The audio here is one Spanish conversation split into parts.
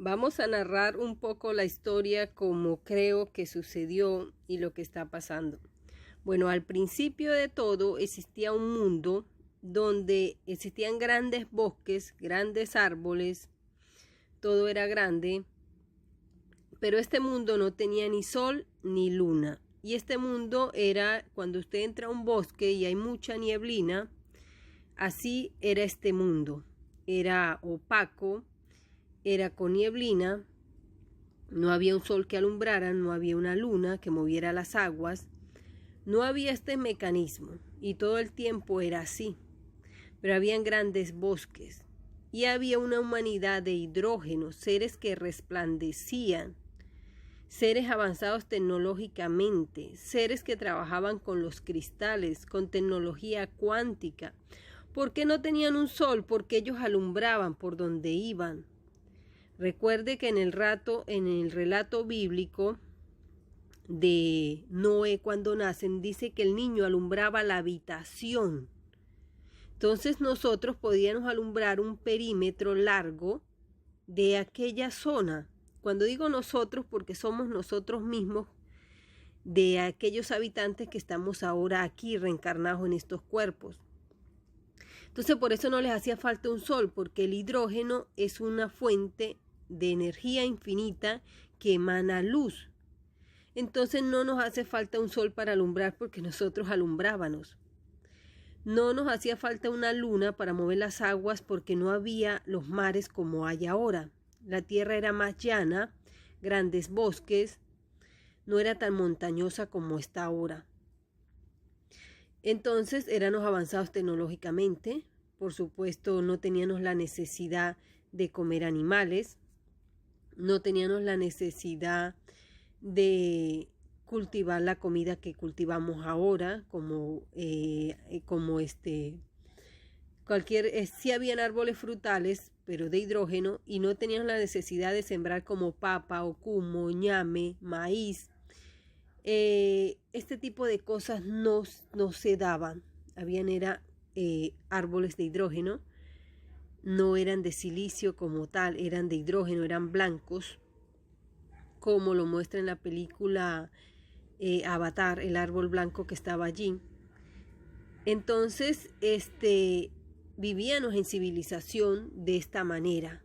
Vamos a narrar un poco la historia como creo que sucedió y lo que está pasando. Bueno, al principio de todo existía un mundo donde existían grandes bosques, grandes árboles, todo era grande, pero este mundo no tenía ni sol ni luna. Y este mundo era cuando usted entra a un bosque y hay mucha nieblina, así era este mundo. Era opaco, era con nieblina, no había un sol que alumbrara, no había una luna que moviera las aguas, no había este mecanismo y todo el tiempo era así. Pero habían grandes bosques y había una humanidad de hidrógeno, seres que resplandecían, seres avanzados tecnológicamente, seres que trabajaban con los cristales, con tecnología cuántica. ¿Por qué no tenían un sol? Porque ellos alumbraban por donde iban. Recuerde que en el relato bíblico de Noé cuando nacen, dice que el niño alumbraba la habitación. Entonces nosotros podíamos alumbrar un perímetro largo de aquella zona. Cuando digo nosotros, porque somos nosotros mismos, de aquellos habitantes que estamos ahora aquí reencarnados en estos cuerpos. Entonces por eso no les hacía falta un sol, porque el hidrógeno es una fuente de energía infinita que emana luz. Entonces no nos hace falta un sol para alumbrar porque nosotros alumbrábamos. No nos hacía falta una luna para mover las aguas porque no había los mares como hay ahora. La tierra era más llana, grandes bosques, no era tan montañosa como está ahora. Entonces éramos avanzados tecnológicamente, por supuesto no teníamos la necesidad de comer animales, no teníamos la necesidad de cultivar la comida que cultivamos ahora, sí habían árboles frutales, pero de hidrógeno, y no teníamos la necesidad de sembrar como papa, ocumo, ñame, maíz. Este tipo de cosas no se daban. Habían árboles de hidrógeno, no eran de silicio como tal, eran de hidrógeno, eran blancos, como lo muestra en la película Avatar, el árbol blanco que estaba allí. Entonces, vivíamos en civilización de esta manera.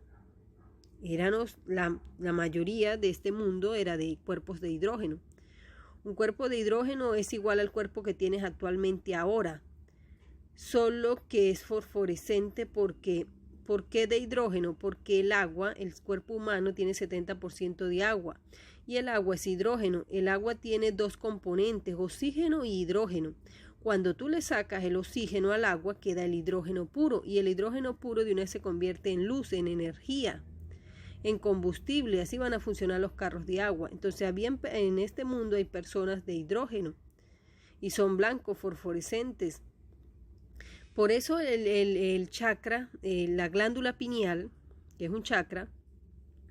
La mayoría de este mundo era de cuerpos de hidrógeno. Un cuerpo de hidrógeno es igual al cuerpo que tienes actualmente ahora, solo que es fosforescente porque ¿por qué de hidrógeno? Porque el agua, el cuerpo humano tiene 70% de agua y el agua es hidrógeno. El agua tiene dos componentes, oxígeno y hidrógeno. Cuando tú le sacas el oxígeno al agua queda el hidrógeno puro y el hidrógeno puro de una vez se convierte en luz, en energía, en combustible. Así van a funcionar los carros de agua. Entonces en este mundo hay personas de hidrógeno y son blancos, fosforescentes. Por eso el chakra, la glándula pineal, que es un chakra,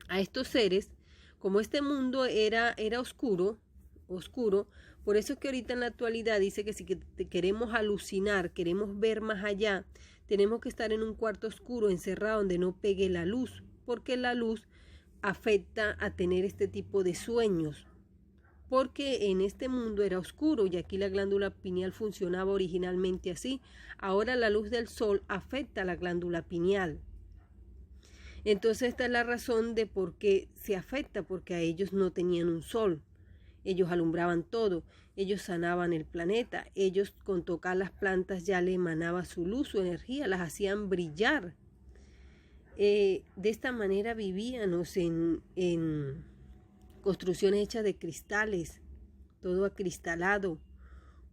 a estos seres, como este mundo era oscuro, por eso es que ahorita en la actualidad dice que si queremos alucinar, queremos ver más allá, tenemos que estar en un cuarto oscuro, encerrado, donde no pegue la luz, porque la luz afecta a tener este tipo de sueños. Porque en este mundo era oscuro y aquí la glándula pineal funcionaba originalmente así. Ahora la luz del sol afecta a la glándula pineal. Entonces esta es la razón de por qué se afecta, porque a ellos no tenían un sol. Ellos alumbraban todo, ellos sanaban el planeta, ellos con tocar las plantas ya le emanaba su luz, su energía, las hacían brillar. De esta manera vivíamos en construcciones hechas de cristales, todo acristalado,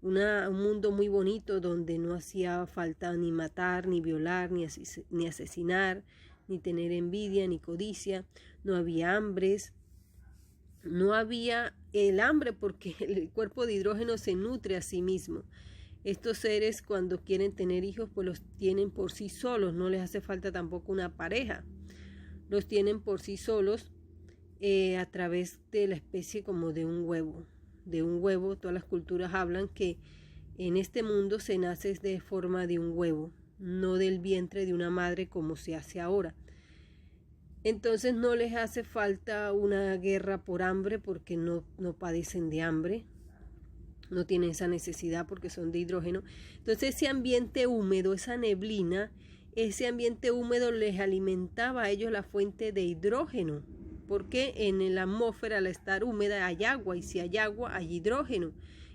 un mundo muy bonito donde no hacía falta ni matar, ni violar, ni asesinar, ni tener envidia, ni codicia, no había hambres, no había el hambre porque el cuerpo de hidrógeno se nutre a sí mismo. Estos seres cuando quieren tener hijos pues los tienen por sí solos, no les hace falta tampoco una pareja, los tienen por sí solos. A través de la especie como de un huevo. Todas las culturas hablan que en este mundo se nace de forma de un huevo, no del vientre de una madre como se hace ahora. Entonces no les hace falta una guerra por hambre porque no padecen de hambre, no tienen esa necesidad porque son de hidrógeno. Entonces ese ambiente húmedo, esa neblina, ese ambiente húmedo les alimentaba a ellos la fuente de hidrógeno, porque en la atmósfera al estar húmeda hay agua y si hay agua hay hidrógeno.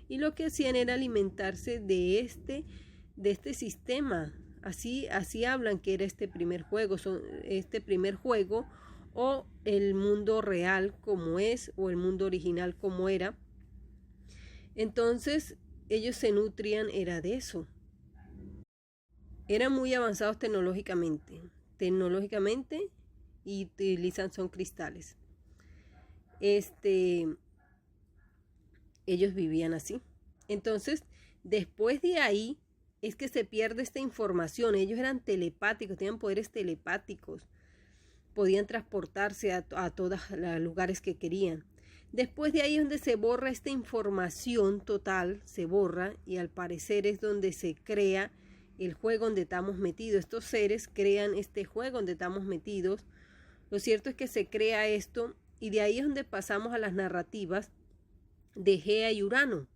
Y lo que hacían era alimentarse de este sistema. Así hablan que era este primer juego o el mundo real como es o el mundo original como era. Entonces ellos se nutrían era de eso. Eran muy avanzados tecnológicamente y utilizan son cristales. Ellos vivían así. Entonces, después de ahí es que se pierde esta información. Ellos eran telepáticos, tenían poderes telepáticos. Podían transportarse a todos los lugares que querían. Después de ahí es donde se borra esta información total, se borra y al parecer es donde se crea el juego donde estamos metidos. Estos seres crean este juego donde estamos metidos. Lo cierto es que se crea esto y de ahí es donde pasamos a las narrativas de Gea y Urano.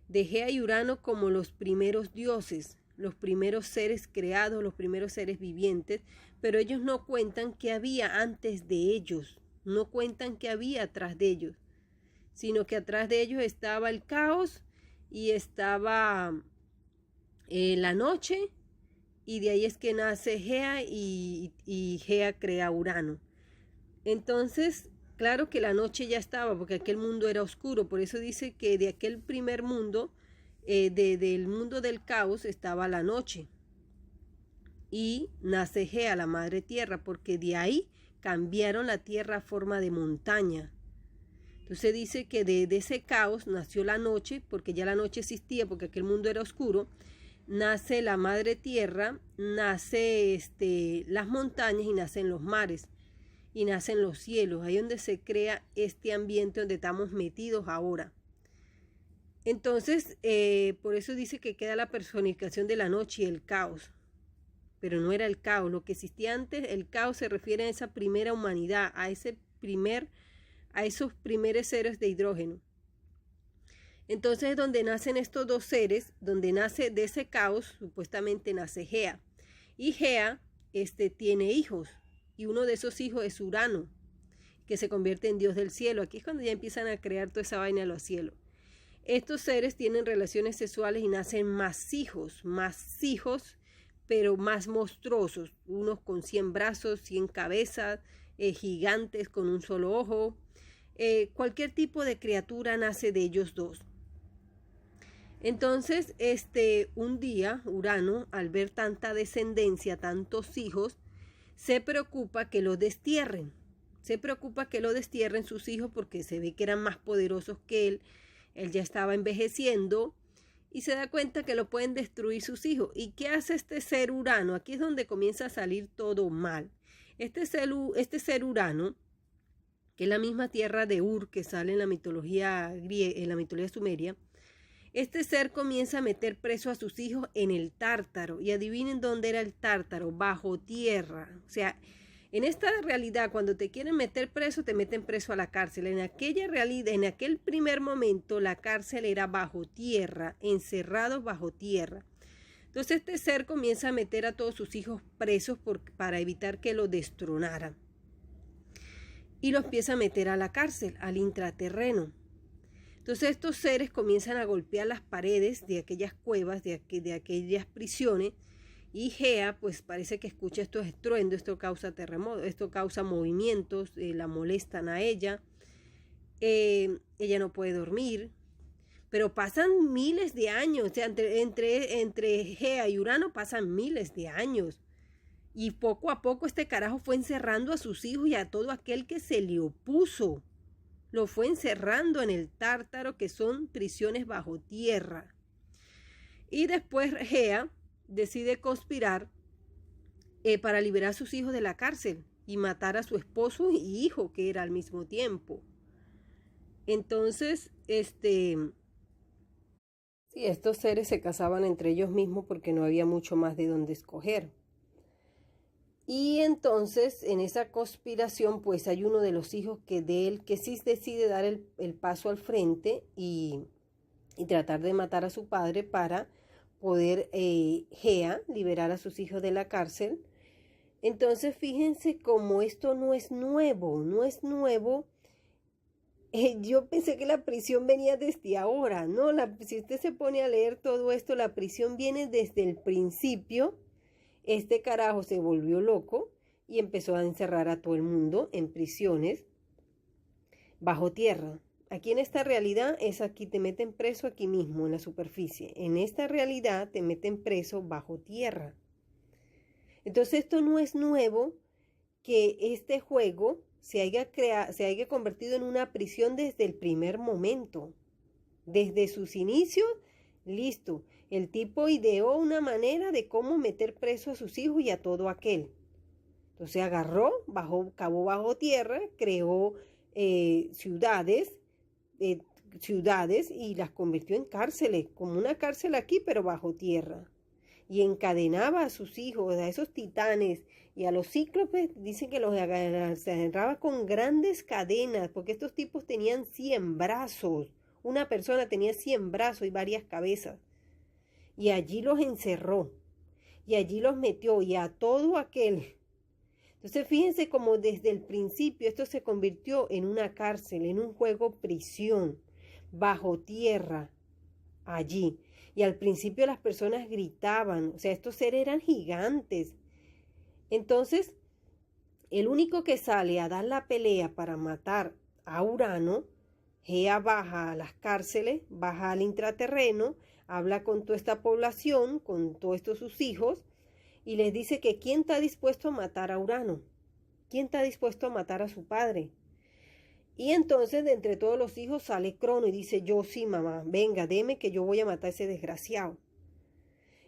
De Gea y Urano como los primeros dioses, los primeros seres creados, los primeros seres vivientes, pero ellos no cuentan qué había antes de ellos, no cuentan qué había atrás de ellos, sino que atrás de ellos estaba el caos y estaba la noche, y de ahí es que nace Gea y Gea crea Urano. Entonces, claro que la noche ya estaba, porque aquel mundo era oscuro, por eso dice que de aquel primer mundo, del mundo del caos, estaba la noche. Y nace Gea, la madre tierra, porque de ahí cambiaron la tierra a forma de montaña. Entonces dice que de ese caos nació la noche, porque ya la noche existía, porque aquel mundo era oscuro. Nace la madre tierra, nace las montañas y nacen los mares y nacen los cielos. Ahí es donde se crea este ambiente donde estamos metidos ahora. Entonces, por eso dice que queda la personificación de la noche y el caos. Pero no era el caos, lo que existía antes, el caos se refiere a esa primera humanidad, a esos primeros seres de hidrógeno. Entonces es donde nacen estos dos seres, donde nace de ese caos, supuestamente nace Gea. Y Gea tiene hijos, y uno de esos hijos es Urano, que se convierte en dios del cielo. Aquí es cuando ya empiezan a crear toda esa vaina de los cielos. Estos seres tienen relaciones sexuales y nacen más hijos, pero más monstruosos, unos con 100 brazos, 100 cabezas, gigantes con un solo ojo. Cualquier tipo de criatura nace de ellos dos. Entonces, un día, Urano, al ver tanta descendencia, tantos hijos, se preocupa que lo destierren. Sus hijos porque se ve que eran más poderosos que él. Él ya estaba envejeciendo y se da cuenta que lo pueden destruir sus hijos. ¿Y qué hace este ser Urano? Aquí es donde comienza a salir todo mal. Este ser Urano, que es la misma tierra de Ur que sale en la mitología sumeria, este ser comienza a meter preso a sus hijos en el Tártaro. Y adivinen dónde era el Tártaro, bajo tierra. O sea, en esta realidad, cuando te quieren meter preso, te meten preso a la cárcel. En aquella realidad, en aquel primer momento, la cárcel era bajo tierra, encerrados bajo tierra. Entonces este ser comienza a meter a todos sus hijos presos para evitar que lo destronaran. Y los empieza a meter a la cárcel, al intraterreno. Entonces estos seres comienzan a golpear las paredes de aquellas cuevas, de aquellas prisiones, y Gea pues parece que escucha estos estruendos, esto causa terremotos, esto causa movimientos, la molestan a ella, ella no puede dormir, pero pasan miles de años, o sea, entre Gea y Urano pasan miles de años, y poco a poco este carajo fue encerrando a sus hijos y a todo aquel que se le opuso. Lo fue encerrando en el Tártaro, que son prisiones bajo tierra. Y después Gea decide conspirar para liberar a sus hijos de la cárcel y matar a su esposo y hijo, que era al mismo tiempo. Entonces, estos seres se casaban entre ellos mismos porque no había mucho más de donde escoger. Y entonces en esa conspiración pues hay uno de los hijos de él que sí decide dar el paso al frente y tratar de matar a su padre para poder Gea liberar a sus hijos de la cárcel. Entonces fíjense cómo esto no es nuevo. Yo pensé que la prisión venía desde ahora, ¿no? Si usted se pone a leer todo esto, la prisión viene desde el principio. Este carajo se volvió loco y empezó a encerrar a todo el mundo en prisiones bajo tierra. Aquí en esta realidad es aquí, te meten preso aquí mismo, en la superficie. En esta realidad te meten preso bajo tierra. Entonces esto no es nuevo que este juego se haya convertido en una prisión desde el primer momento. Desde sus inicios, listo. El tipo ideó una manera de cómo meter preso a sus hijos y a todo aquel. Entonces agarró, cavó bajo tierra, creó ciudades y las convirtió en cárceles, como una cárcel aquí, pero bajo tierra. Y encadenaba a sus hijos, a esos titanes y a los cíclopes, dicen que los agarraba con grandes cadenas, porque estos tipos tenían 100 brazos. Una persona tenía 100 brazos y varias cabezas. Y allí los encerró. Y allí los metió. Y a todo aquel. Entonces fíjense cómo desde el principio esto se convirtió en una cárcel, en un juego prisión, bajo tierra, allí. Y al principio las personas gritaban, o sea, estos seres eran gigantes. Entonces, el único que sale a dar la pelea para matar a Urano, Gea baja a las cárceles, baja al intraterreno, habla con toda esta población, con todos estos sus hijos, y les dice que quién está dispuesto a matar a Urano, quién está dispuesto a matar a su padre. Y entonces de entre todos los hijos sale Crono y dice, yo sí, mamá, venga, deme que yo voy a matar a ese desgraciado.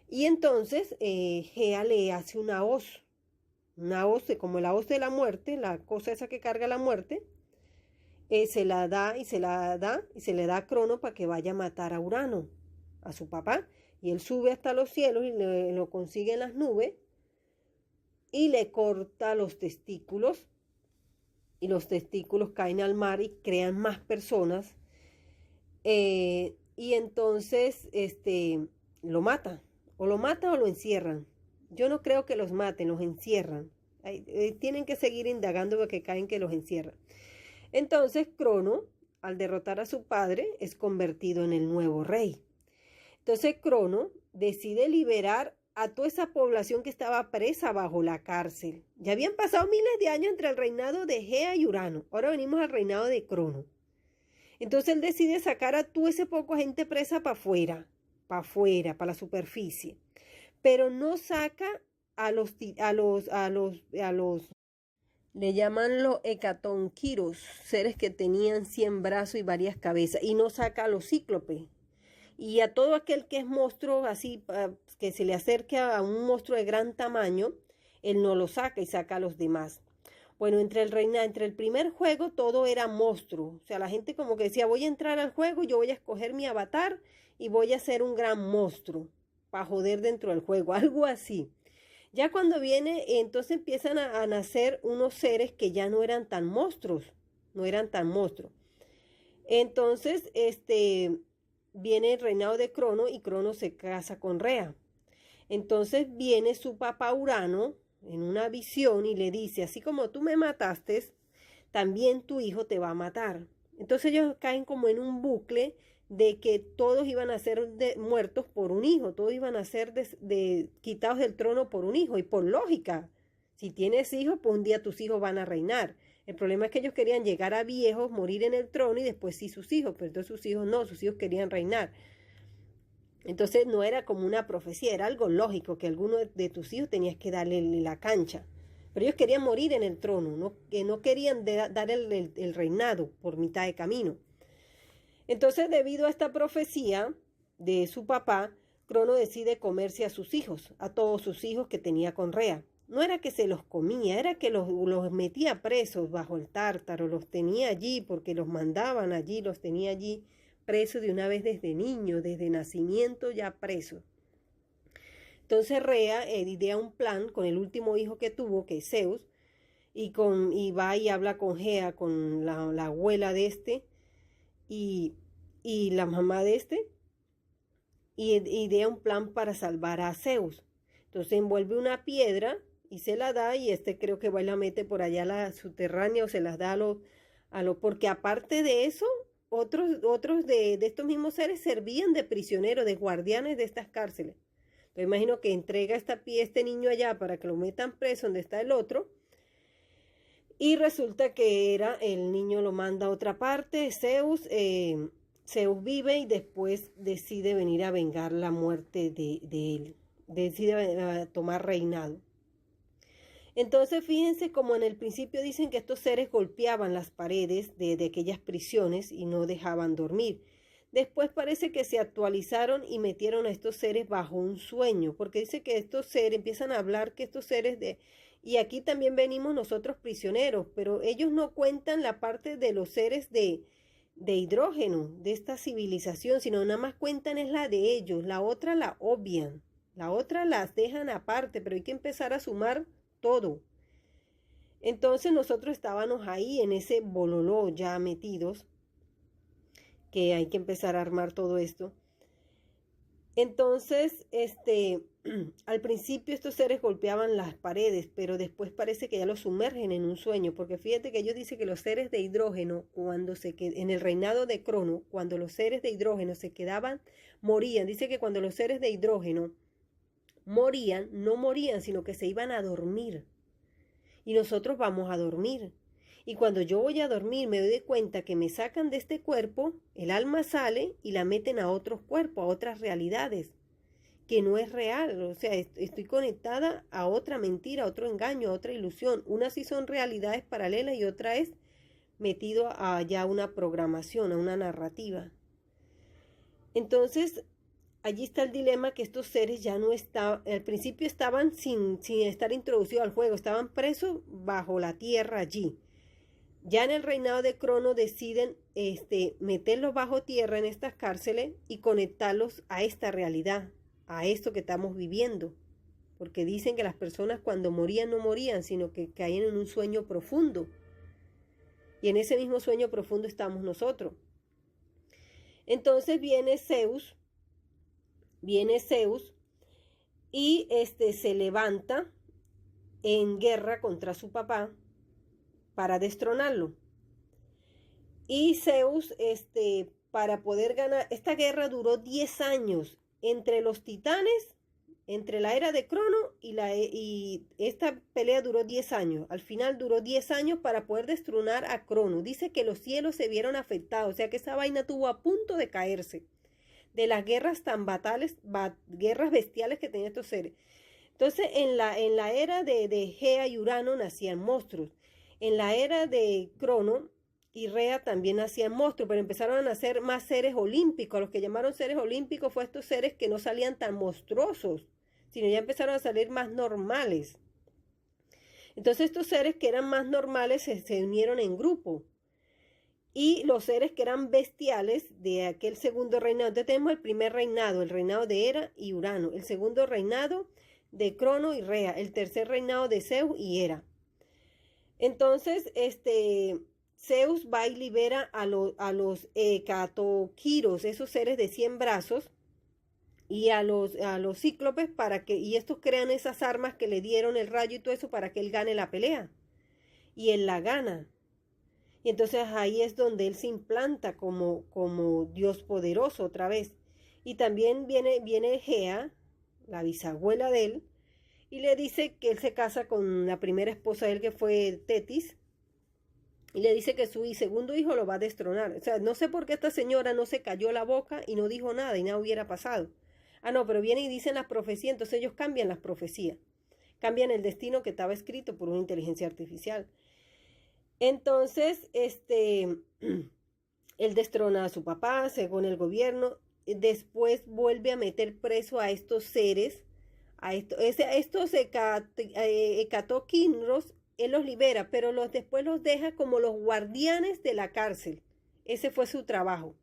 Y entonces Gea le hace una hoz como la hoz de la muerte, la cosa esa que carga la muerte, se la da y se le da a Crono para que vaya a matar a Urano, a su papá. Y él sube hasta los cielos y lo consigue en las nubes y le corta los testículos. Y los testículos caen al mar y crean más personas. Y entonces lo mata. O lo mata o lo encierran. Yo no creo que los maten, los encierran. Tienen que seguir indagando porque caen que los encierran. Entonces Crono, al derrotar a su padre, es convertido en el nuevo rey. Entonces Crono decide liberar a toda esa población que estaba presa bajo la cárcel. Ya habían pasado miles de años entre el reinado de Gea y Urano. Ahora venimos al reinado de Crono. Entonces él decide sacar a toda esa poca gente presa para afuera, para la superficie. Pero no saca a los le llaman los hecatonquiros, seres que tenían 100 brazos y varias cabezas, y no saca a los cíclopes. Y a todo aquel que es monstruo, así, que se le acerque a un monstruo de gran tamaño, él no lo saca y saca a los demás. Bueno, entre el primer juego todo era monstruo. O sea, la gente como que decía, voy a entrar al juego, yo voy a escoger mi avatar y voy a ser un gran monstruo para joder dentro del juego, algo así. Ya cuando viene, entonces empiezan a nacer unos seres que ya no eran tan monstruos, Entonces, viene el reinado de Crono y Crono se casa con Rea. Entonces viene su papá Urano en una visión y le dice, así como tú me mataste, también tu hijo te va a matar. Entonces ellos caen como en un bucle de que todos iban a ser muertos por un hijo, todos iban a ser quitados del trono por un hijo. Y por lógica, si tienes hijos, pues un día tus hijos van a reinar. El problema es que ellos querían llegar a viejos, morir en el trono y después sí sus hijos, pero entonces sus hijos no, sus hijos querían reinar. Entonces no era como una profecía, era algo lógico que alguno de tus hijos tenías que darle la cancha. Pero ellos querían morir en el trono, no querían dar el reinado por mitad de camino. Entonces, debido a esta profecía de su papá, Crono decide comerse a sus hijos, a todos sus hijos que tenía con Rea. No era que se los comía, era que los metía presos bajo el tártaro, los tenía allí porque los mandaban allí, los tenía allí presos de una vez desde niño, desde nacimiento ya presos. Entonces Rea idea un plan con el último hijo que tuvo, que es Zeus, y va y habla con Gea, con la abuela de este, y la mamá de este, y idea un plan para salvar a Zeus. Entonces envuelve una piedra y se la da, y creo que va y la mete por allá a la subterránea, o se las da porque aparte de eso, otros de estos mismos seres servían de prisioneros, de guardianes de estas cárceles. Entonces imagino que entrega este niño allá para que lo metan preso donde está el otro, y resulta que el niño lo manda a otra parte, Zeus vive y después decide venir a vengar la muerte de él, decide tomar reinado. Entonces fíjense como en el principio dicen que estos seres golpeaban las paredes de aquellas prisiones y no dejaban dormir. Después parece que se actualizaron y metieron a estos seres bajo un sueño, porque dice que estos seres empiezan a hablar, que estos seres y aquí también venimos nosotros prisioneros, pero ellos no cuentan la parte de los seres de hidrógeno, de esta civilización, sino nada más cuentan es la de ellos, la otra la obvian, la otra las dejan aparte, pero hay que empezar a sumar todo. Entonces nosotros estábamos ahí en ese bololó ya metidos, que hay que empezar a armar todo esto. Entonces, al principio estos seres golpeaban las paredes, pero después parece que ya los sumergen en un sueño, porque fíjate que ellos dicen que los seres de hidrógeno, en el reinado de Crono, cuando los seres de hidrógeno se quedaban, morían. Dice que cuando los seres de hidrógeno morían, no morían, sino que se iban a dormir. Y nosotros vamos a dormir. Y cuando yo voy a dormir me doy cuenta que me sacan de este cuerpo, el alma sale y la meten a otros cuerpos, a otras realidades, que no es real. O sea, estoy conectada a otra mentira, a otro engaño, a otra ilusión. Unas sí son realidades paralelas y otra es metido a ya una programación, a una narrativa. Entonces, allí está el dilema, que estos seres ya no estaban, al principio estaban sin estar introducidos al juego, estaban presos bajo la tierra allí. Ya en el reinado de Crono deciden meterlos bajo tierra en estas cárceles y conectarlos a esta realidad, a esto que estamos viviendo. Porque dicen que las personas cuando morían no morían, sino que caían en un sueño profundo. Y en ese mismo sueño profundo estamos nosotros. Entonces viene Zeus y se levanta en guerra contra su papá para destronarlo. Y Zeus, para poder ganar, esta guerra duró 10 años entre los titanes, entre la era de Crono y esta pelea duró 10 años. Al final duró 10 años para poder destronar a Crono. Dice que los cielos se vieron afectados, o sea que esa vaina estuvo a punto de caerse de las guerras tan guerras bestiales que tenían estos seres. Entonces, en la era de Gea y Urano nacían monstruos. En la era de Crono y Rea también nacían monstruos, pero empezaron a nacer más seres olímpicos. A los que llamaron seres olímpicos fue estos seres que no salían tan monstruosos, sino ya empezaron a salir más normales. Entonces estos seres que eran más normales se unieron en grupo. Y los seres que eran bestiales de aquel segundo reinado. Entonces tenemos el primer reinado, el reinado de Hera y Urano. El segundo reinado de Crono y Rea. El tercer reinado de Zeus y Hera. Entonces, Zeus va y libera a los hecatoquiros, esos seres de 100 brazos, y a los cíclopes y estos crean esas armas que le dieron el rayo y todo eso para que él gane la pelea. Y él la gana. Y entonces ahí es donde él se implanta como Dios poderoso otra vez. Y también viene Gea, la bisabuela de él, y le dice que él se casa con la primera esposa de él, que fue Tetis, y le dice que su segundo hijo lo va a destronar. O sea, no sé por qué esta señora no se cayó la boca y no dijo nada y nada hubiera pasado. Ah, no, pero vienen y dicen las profecías, entonces ellos cambian las profecías. Cambian el destino que estaba escrito por una inteligencia artificial. Entonces, él destrona a su papá, según el gobierno. Después vuelve a meter preso a estos seres, a estos hecatoquinros, él los libera, pero después los deja como los guardianes de la cárcel. Ese fue su trabajo.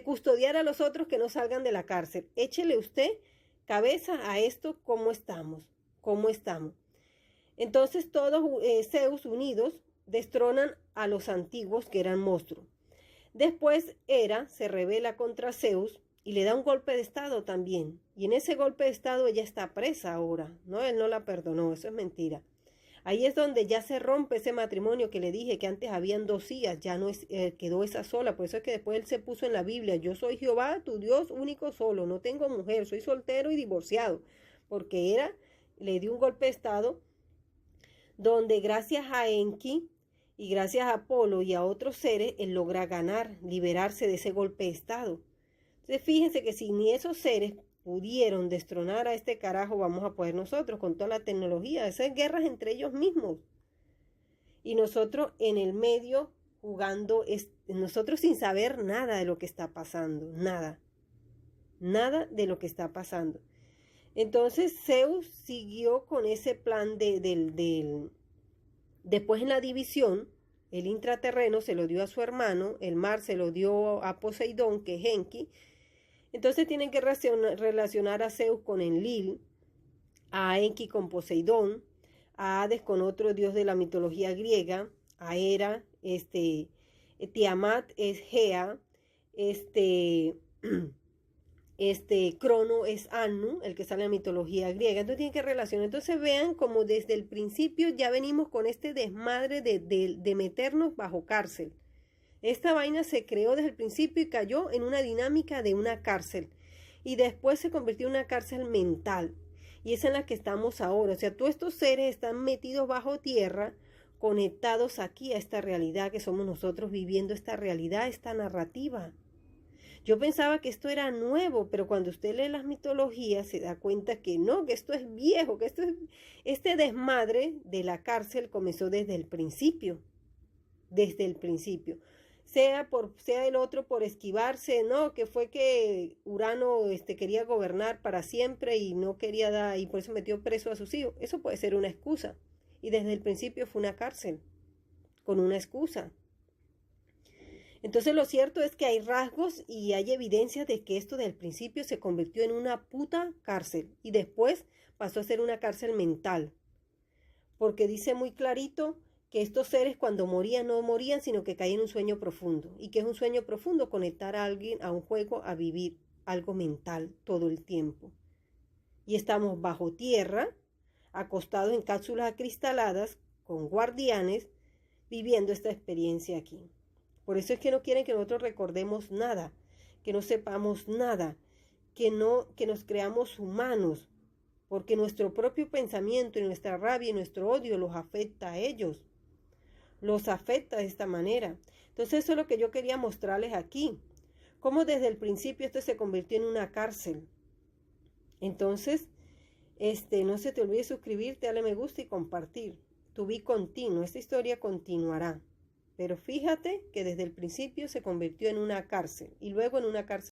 Custodiar a los otros que no salgan de la cárcel. Échele usted cabeza a esto, ¿cómo estamos? ¿Cómo estamos? Entonces todos Zeus unidos destronan a los antiguos que eran monstruos. Después Hera se rebela contra Zeus y le da un golpe de estado también. Y en ese golpe de estado ella está presa ahora, ¿no? Él no la perdonó, eso es mentira. Ahí es donde ya se rompe ese matrimonio que le dije que antes habían 2 hijas, ya no es, quedó esa sola. Por eso es que después él se puso en la Biblia: yo soy Jehová, tu Dios único solo, no tengo mujer, soy soltero y divorciado. Porque Hera le dio un golpe de estado donde gracias a Enki y gracias a Apolo y a otros seres, él logra ganar, liberarse de ese golpe de estado. Entonces fíjense que si ni esos seres pudieron destronar a este carajo, vamos a poder nosotros con toda la tecnología. Esas guerras entre ellos mismos. Y nosotros en el medio jugando, nosotros sin saber nada de lo que está pasando, nada. Nada de lo que está pasando. Entonces Zeus siguió con ese plan después en la división, el intraterreno se lo dio a su hermano, el mar se lo dio a Poseidón, que es Enki. Entonces tienen que relacionar a Zeus con Enlil, a Enki con Poseidón, a Hades con otro dios de la mitología griega, a Hera, Tiamat es Gea, Crono es Anu, el que sale en la mitología griega. Entonces tienen que relacionar. Entonces vean como desde el principio ya venimos con este desmadre de meternos bajo cárcel. Esta vaina se creó desde el principio y cayó en una dinámica de una cárcel. Y después se convirtió en una cárcel mental. Y es en la que estamos ahora. O sea, todos estos seres están metidos bajo tierra, conectados aquí a esta realidad que somos nosotros, viviendo esta realidad, esta narrativa. Yo pensaba que esto era nuevo, pero cuando usted lee las mitologías se da cuenta que no, que esto es viejo, que este desmadre de la cárcel comenzó desde el principio. Desde el principio. Sea el otro por esquivarse, no, que fue que Urano quería gobernar para siempre y no quería dar, y por eso metió preso a sus hijos. Eso puede ser una excusa. Y desde el principio fue una cárcel, con una excusa. Entonces lo cierto es que hay rasgos y hay evidencias de que esto del principio se convirtió en una puta cárcel y después pasó a ser una cárcel mental. Porque dice muy clarito que estos seres cuando morían no morían, sino que caían en un sueño profundo. ¿Y que es un sueño profundo? Conectar a alguien a un juego, a vivir algo mental todo el tiempo. Y estamos bajo tierra, acostados en cápsulas acristaladas, con guardianes, viviendo esta experiencia aquí. Por eso es que no quieren que nosotros recordemos nada, que no sepamos nada, que nos creamos humanos, porque nuestro propio pensamiento y nuestra rabia y nuestro odio los afecta a ellos. Los afecta de esta manera. Entonces eso es lo que yo quería mostrarles aquí. Cómo desde el principio esto se convirtió en una cárcel. Entonces, no se te olvide suscribirte, darle me gusta y compartir. To be continuo. Esta historia continuará. Pero fíjate que desde el principio se convirtió en una cárcel y luego en una cárcel